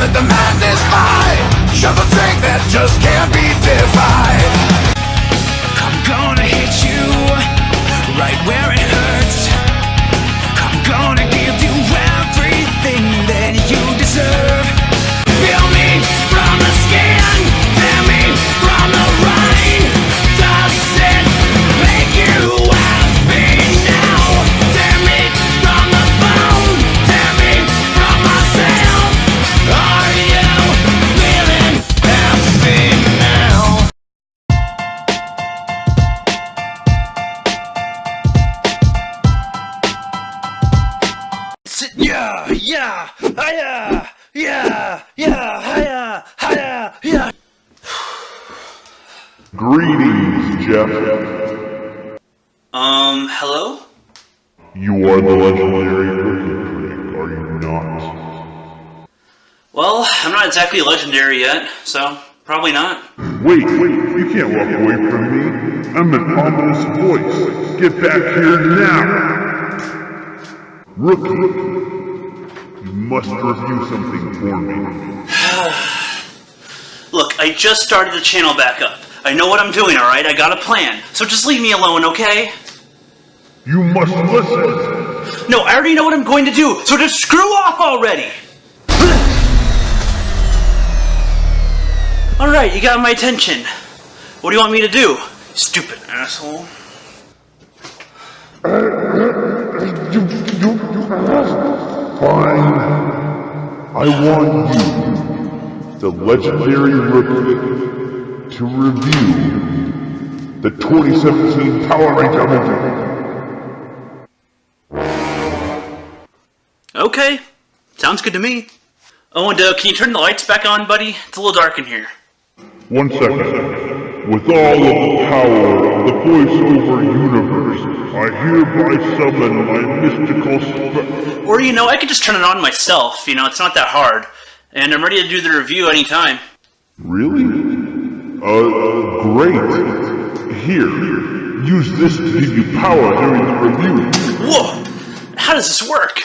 the demand is high. Show the strength that just can't be defied. I'm gonna hit you right where it hurts. I'm gonna give you everything that you deserve. Feel me from the skin, tear me from the rain. Does it make you happy now? Tear me from the bone, tear me from myself. Are you feeling happy now? Yeah, yeah, hiya, yeah, hiya, yeah. Greetings, Jeff. Hello? You are the legendary Critic, are you not? Well, I'm not exactly legendary yet, so probably not. Wait, you can't walk away from me. I'm an ominous voice. Get back here now! Rookie, you must review something for me. Look, I just started the channel back up. I know what I'm doing, alright? I got a plan. So just leave me alone, okay? You must listen! No, I already know what I'm going to do, so just screw off already! Alright, you got my attention. What do you want me to do? Stupid asshole. Fine. I want you, the legendary Rookie, to review the 2017 Power Ranger movie. Okay, sounds good to me. Oh, and can you turn the lights back on, buddy? It's a little dark in here. 1 second. With all of the power of the voiceover universe, I hereby summon my mystical Or, I could just turn it on myself. It's not that hard. And I'm ready to do the review anytime. Really? Great. Here, use this to give you power during the review. Whoa! How does this work?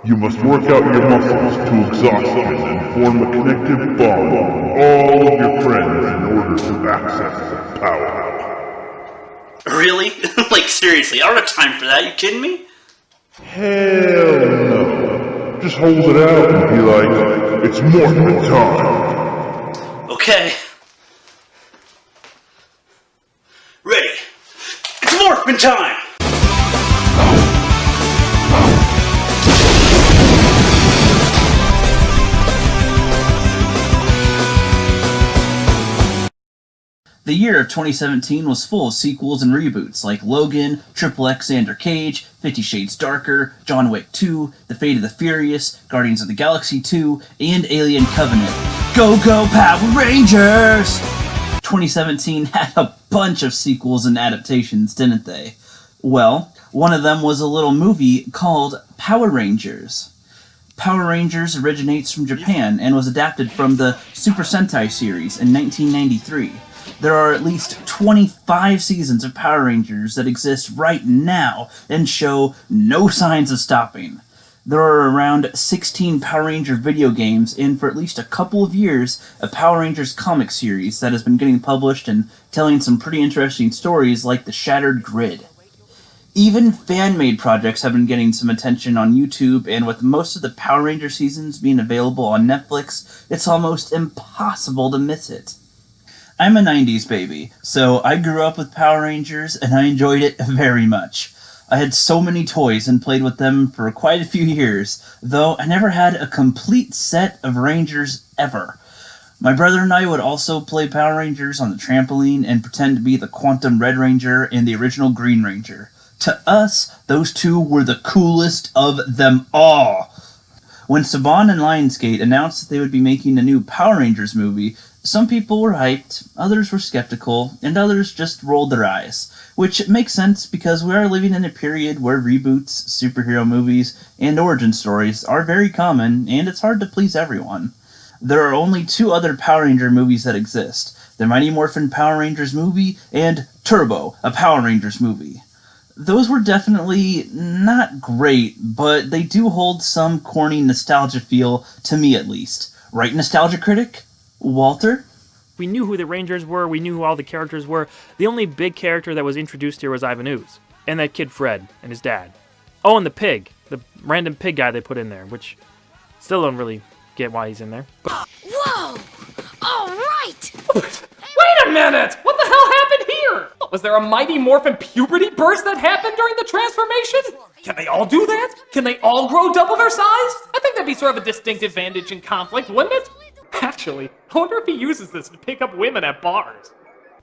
You must work out your muscles to exhaustion and form a connective bond with all of your friends in order to access the power. Really? Like, seriously, I don't have time for that. You kidding me? Hell no. Just hold it out and be like, it's morphin' time. Okay. Ready. It's morphin' time! The year of 2017 was full of sequels and reboots like Logan, Triple X Xander Cage, 50 Shades Darker, John Wick 2, The Fate of the Furious, Guardians of the Galaxy 2, and Alien Covenant. Go Go Power Rangers! 2017 had a bunch of sequels and adaptations, didn't they? Well, one of them was a little movie called Power Rangers. Power Rangers originates from Japan and was adapted from the Super Sentai series in 1993. There are at least 25 seasons of Power Rangers that exist right now and show no signs of stopping. There are around 16 Power Ranger video games, and for at least a couple of years, a Power Rangers comic series that has been getting published and telling some pretty interesting stories like the Shattered Grid. Even fan-made projects have been getting some attention on YouTube, and with most of the Power Ranger seasons being available on Netflix, it's almost impossible to miss it. I'm a 90s baby, so I grew up with Power Rangers and I enjoyed it very much. I had so many toys and played with them for quite a few years, though I never had a complete set of Rangers ever. My brother and I would also play Power Rangers on the trampoline and pretend to be the Quantum Red Ranger and the original Green Ranger. To us, those two were the coolest of them all. When Saban and Lionsgate announced that they would be making a new Power Rangers movie, some people were hyped, others were skeptical, and others just rolled their eyes. Which makes sense because we are living in a period where reboots, superhero movies, and origin stories are very common, and it's hard to please everyone. There are only 2 other Power Ranger movies that exist: the Mighty Morphin Power Rangers movie and Turbo, a Power Rangers movie. Those were definitely not great, but they do hold some corny nostalgia feel, to me at least. Right, Nostalgia Critic? Walter? We knew who the Rangers were, we knew who all the characters were. The only big character that was introduced here was Ivan Ooze. And that kid Fred, and his dad. Oh, and the pig. The random pig guy they put in there, which still don't really get why he's in there. Whoa! All right! Wait a minute! What the hell happened here? Was there a Mighty Morphin puberty burst that happened during the transformation? Can they all do that? Can they all grow double their size? I think that'd be sort of a distinct advantage in conflict, wouldn't it? Actually, I wonder if he uses this to pick up women at bars.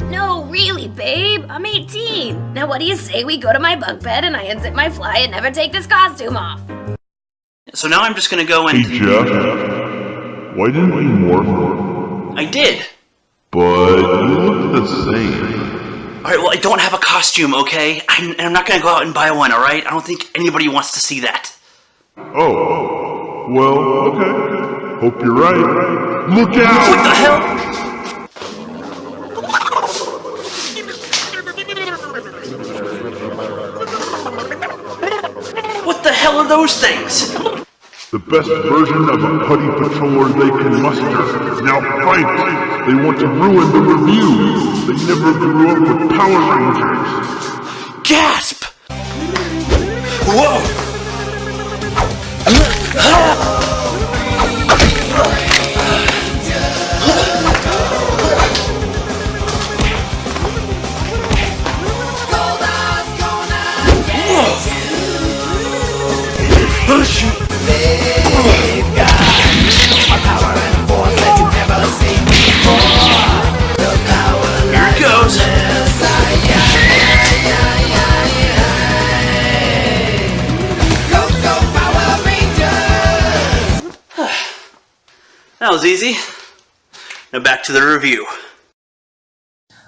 No, really, babe. I'm 18. Now what do you say we go to my bunk bed and I unzip my fly and never take this costume off? So now I'm just gonna go and... Hey, Jeff. Why didn't you morph? I did! But you look the same. Alright, well, I don't have a costume, okay? I'm not gonna go out and buy one, alright? I don't think anybody wants to see that. Oh. Well, okay. Hope you're right. Look out! What the hell? What the hell are those things? The best version of a putty patroller they can muster. Now fight! They want to ruin the review. They never grew up with Power Rangers. Gasp! Whoa! Oh, shoot. They've got a power and force that you've never seen before. The power Here it goes. Go, go, Power Rangers! That was easy. Now back to the review.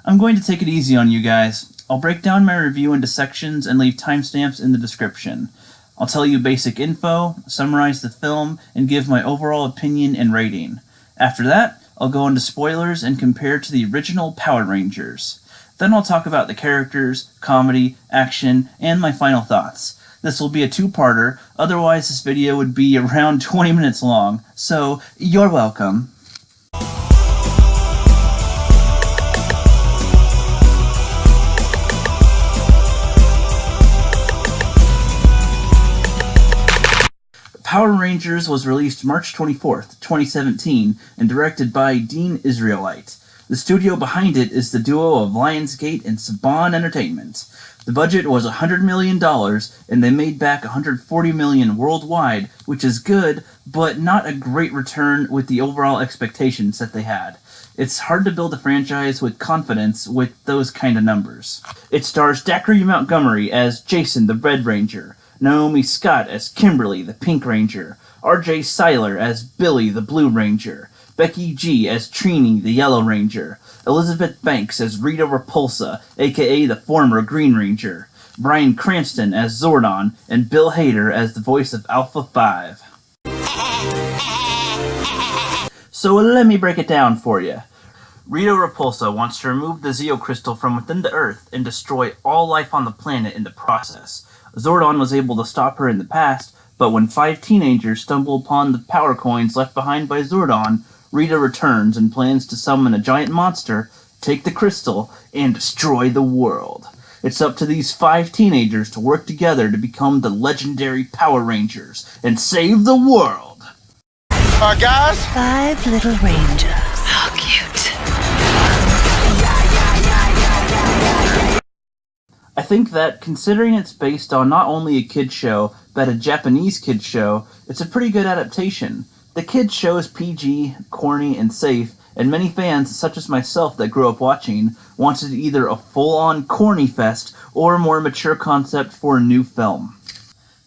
I'm going to take it easy on you guys. I'll break down my review into sections and leave timestamps in the description. I'll tell you basic info, summarize the film, and give my overall opinion and rating. After that, I'll go into spoilers and compare to the original Power Rangers. Then I'll talk about the characters, comedy, action, and my final thoughts. This will be a two-parter, otherwise this video would be around 20 minutes long, so you're welcome. Power Rangers was released March 24th, 2017, and directed by Dean Israelite. The studio behind it is the duo of Lionsgate and Saban Entertainment. The budget was $100 million, and they made back $140 million worldwide, which is good, but not a great return with the overall expectations that they had. It's hard to build a franchise with confidence with those kind of numbers. It stars Zachary Montgomery as Jason the Red Ranger, Naomi Scott as Kimberly the Pink Ranger, R.J. Seiler as Billy the Blue Ranger, Becky G as Trini the Yellow Ranger, Elizabeth Banks as Rita Repulsa, aka the former Green Ranger, Bryan Cranston as Zordon, and Bill Hader as the voice of Alpha 5. So let me break it down for you. Rita Repulsa wants to remove the Zeo Crystal from within the Earth and destroy all life on the planet in the process. Zordon was able to stop her in the past, but when 5 teenagers stumble upon the power coins left behind by Zordon, Rita returns and plans to summon a giant monster, take the crystal, and destroy the world. It's up to these 5 teenagers to work together to become the legendary Power Rangers and save the world. Guys? 5 little rangers. How cute. I think that, considering it's based on not only a kid's show, but a Japanese kid's show, it's a pretty good adaptation. The kid's show is PG, corny, and safe, and many fans, such as myself that grew up watching, wanted either a full-on corny fest or a more mature concept for a new film.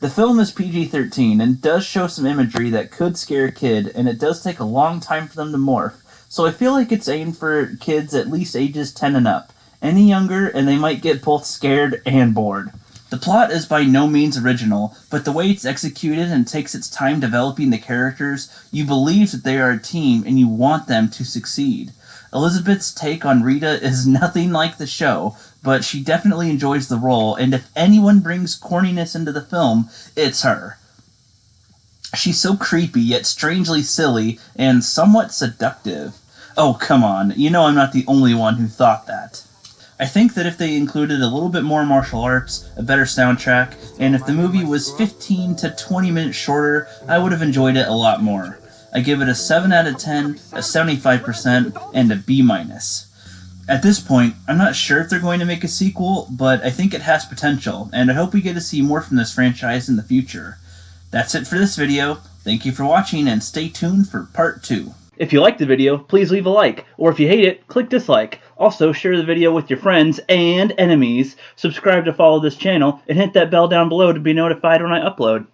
The film is PG-13 and does show some imagery that could scare a kid, and it does take a long time for them to morph, so I feel like it's aimed for kids at least ages 10 and up. Any younger, and they might get both scared and bored. The plot is by no means original, but the way it's executed and takes its time developing the characters, you believe that they are a team and you want them to succeed. Elizabeth's take on Rita is nothing like the show, but she definitely enjoys the role, and if anyone brings corniness into the film, it's her. She's so creepy, yet strangely silly, and somewhat seductive. Oh, come on, you know I'm not the only one who thought that. I think that if they included a little bit more martial arts, a better soundtrack, and if the movie was 15 to 20 minutes shorter, I would have enjoyed it a lot more. I give it a 7 out of 10, a 75%, and a B-. At this point, I'm not sure if they're going to make a sequel, but I think it has potential, and I hope we get to see more from this franchise in the future. That's it for this video. Thank you for watching, and stay tuned for part 2. If you liked the video, please leave a like, or if you hate it, click dislike. Also, share the video with your friends and enemies, subscribe to follow this channel, and hit that bell down below to be notified when I upload.